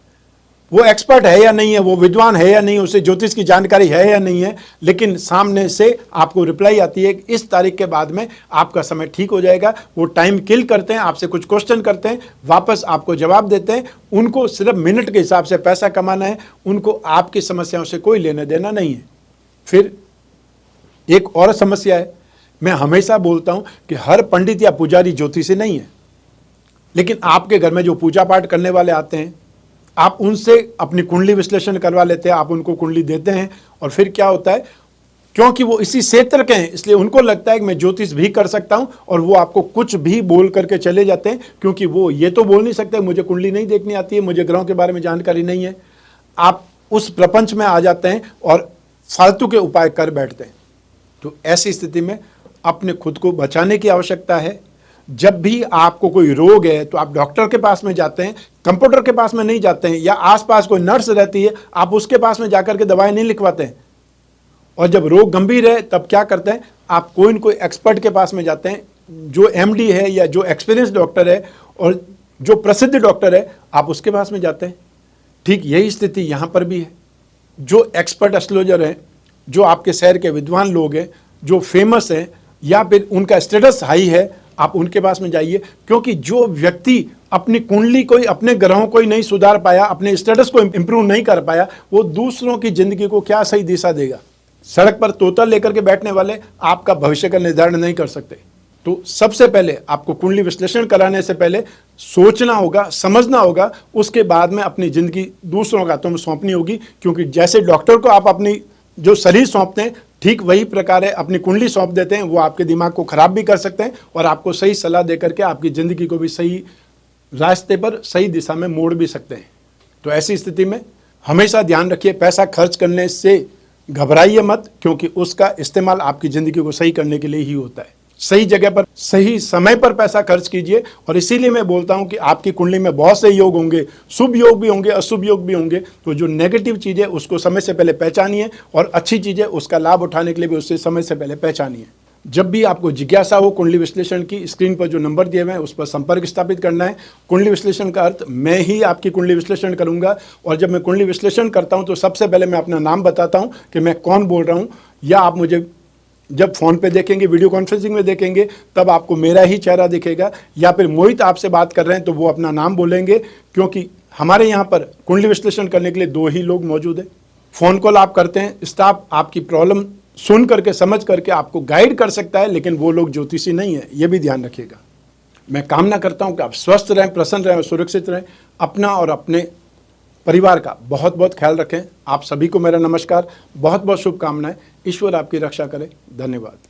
वो एक्सपर्ट है या नहीं है, वो विद्वान है या नहीं, उसे ज्योतिष की जानकारी है या नहीं है, लेकिन सामने से आपको रिप्लाई आती है कि इस तारीख के बाद में आपका समय ठीक हो जाएगा। वो टाइम किल करते हैं, आपसे कुछ क्वेश्चन करते हैं, वापस आपको जवाब देते हैं। उनको सिर्फ मिनट के हिसाब से पैसा कमाना है, उनको आपकी समस्याओं से कोई लेना देना नहीं है। फिर एक और समस्या है, मैं हमेशा बोलता हूं कि हर पंडित या पुजारी ज्योतिषी नहीं है, लेकिन आपके घर में जो पूजा पाठ करने वाले आते हैं, आप उनसे अपनी कुंडली विश्लेषण करवा लेते हैं, आप उनको कुंडली देते हैं, और फिर क्या होता है, क्योंकि वो इसी क्षेत्र के हैं इसलिए उनको लगता है कि मैं ज्योतिष भी कर सकता हूं, और वो आपको कुछ भी बोल करके चले जाते हैं, क्योंकि वो ये तो बोल नहीं सकते मुझे कुंडली नहीं देखनी आती है, मुझे ग्रहों के बारे में जानकारी नहीं है। आप उस प्रपंच में आ जाते हैं और फालतू के उपाय कर बैठते हैं। तो ऐसी स्थिति में अपने खुद को बचाने की आवश्यकता है। जब भी आपको कोई रोग है तो आप डॉक्टर के पास में जाते हैं, कंप्यूटर के पास में नहीं जाते हैं, या आसपास कोई नर्स रहती है आप उसके पास में जाकर के दवाएं नहीं लिखवाते हैं। और जब रोग गंभीर है तब क्या करते हैं, आप कोई न कोई एक्सपर्ट के पास में जाते हैं, जो एमडी है या जो एक्सपीरियंस डॉक्टर है और जो प्रसिद्ध डॉक्टर है, आप उसके पास में जाते हैं। ठीक यही स्थिति यहाँ पर भी है। जो एक्सपर्ट एस्ट्रोलॉजर हैं, जो आपके शहर के विद्वान लोग हैं, जो फेमस हैं, या फिर उनका स्टेटस हाई है, आप उनके पास में जाइए। क्योंकि जो व्यक्ति अपनी कुंडली को ही, अपने ग्रहों को ही नहीं सुधार पाया, अपने स्टेटस को इंप्रूव नहीं कर पाया, वो दूसरों की जिंदगी को क्या सही दिशा देगा। सड़क पर तोता लेकर के बैठने वाले आपका भविष्य का निर्धारण नहीं कर सकते। तो सबसे पहले आपको कुंडली विश्लेषण कराने से पहले सोचना होगा, समझना होगा, उसके बाद में अपनी जिंदगी दूसरों के हाथों में सौंपनी होगी। क्योंकि जैसे डॉक्टर को आप अपनी जो शरीर सौंपते हैं, ठीक वही प्रकार है अपनी कुंडली सौंप देते हैं, वो आपके दिमाग को खराब भी कर सकते हैं और आपको सही सलाह देकर के आपकी जिंदगी को भी सही रास्ते पर, सही दिशा में मोड़ भी सकते हैं। तो ऐसी स्थिति में हमेशा ध्यान रखिए, पैसा खर्च करने से घबराइए मत, क्योंकि उसका इस्तेमाल आपकी जिंदगी को सही करने के लिए ही होता है। सही जगह पर, सही समय पर पैसा खर्च कीजिए। और इसीलिए मैं बोलता हूं कि आपकी कुंडली में बहुत से योग होंगे, शुभ योग भी होंगे, अशुभ योग भी होंगे। तो जो नेगेटिव चीज़ है उसको समय से पहले पहचानिए, और अच्छी चीज़ है उसका लाभ उठाने के लिए भी उससे समय से पहले पहचानिए। जब भी आपको जिज्ञासा हो कुंडली विश्लेषण की, स्क्रीन पर जो नंबर दिए हुए हैं उस पर संपर्क स्थापित करना है। कुंडली विश्लेषण का अर्थ, मैं ही आपकी कुंडली विश्लेषण करूंगा, और जब मैं कुंडली विश्लेषण करता हूं तो सबसे पहले मैं अपना नाम बताता हूं कि मैं कौन बोल रहा हूं। या आप मुझे जब फ़ोन पे देखेंगे, वीडियो कॉन्फ्रेंसिंग में देखेंगे, तब आपको मेरा ही चेहरा दिखेगा, या फिर मोहित आपसे बात कर रहे हैं तो वो अपना नाम बोलेंगे। क्योंकि हमारे यहाँ पर कुंडली विश्लेषण करने के लिए 2 ही लोग मौजूद हैं। फ़ोन कॉल आप करते हैं, स्टाफ आपकी प्रॉब्लम सुन करके, समझ करके आपको गाइड कर सकता है, लेकिन वो लोग ज्योतिषी नहीं है, ये भी ध्यान रखिएगा। मैं कामना करता हूँ कि आप स्वस्थ रहें, प्रसन्न रहें और सुरक्षित रहें। अपना और अपने परिवार का बहुत बहुत ख्याल रखें। आप सभी को मेरा नमस्कार, बहुत बहुत शुभकामनाएं। ईश्वर आपकी रक्षा करे। धन्यवाद।